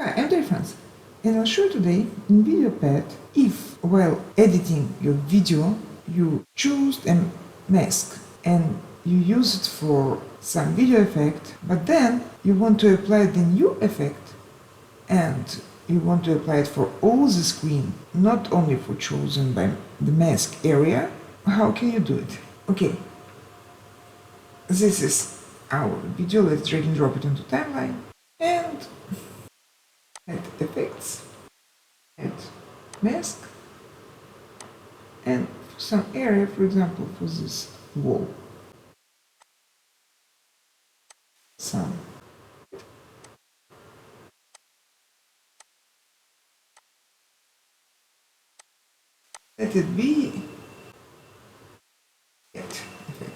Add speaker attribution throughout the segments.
Speaker 1: Hi, I'm Difference, and I'll show you today in VideoPad if, while editing your video, you choose a mask and you use it for some video effect, but then you want to apply the new effect and you want to apply it for all the screen, not only for chosen by the mask area. How can you do it? Okay, this is our video. Let's drag and drop it into timeline and add effects, add mask, and for some area, for example, for this wall, some. Let it be effect.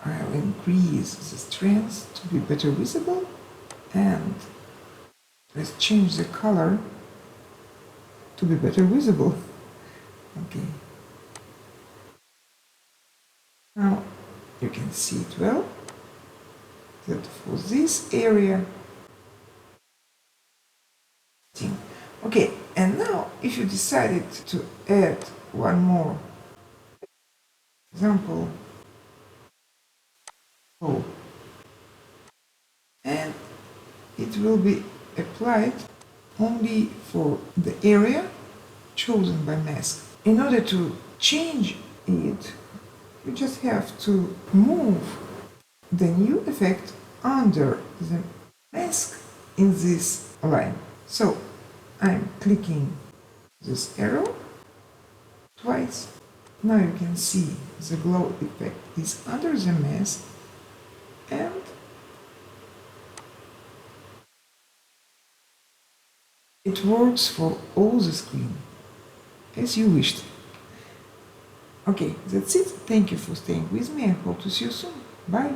Speaker 1: I'll increase the strength to be better visible, and let's change the color to be better visible. Okay. Now you can see it well, that for this area. Okay, and now if you decided to add one more example, and it will be applied only for the area chosen by mask. In order to change it, you just have to move the new effect under the mask in this line. So I'm clicking this arrow twice. Now you can see the glow effect is under the mask, and it works for all the screen as you wished. Okay, that's it. Thank you for staying with me. I hope to see you soon. Bye.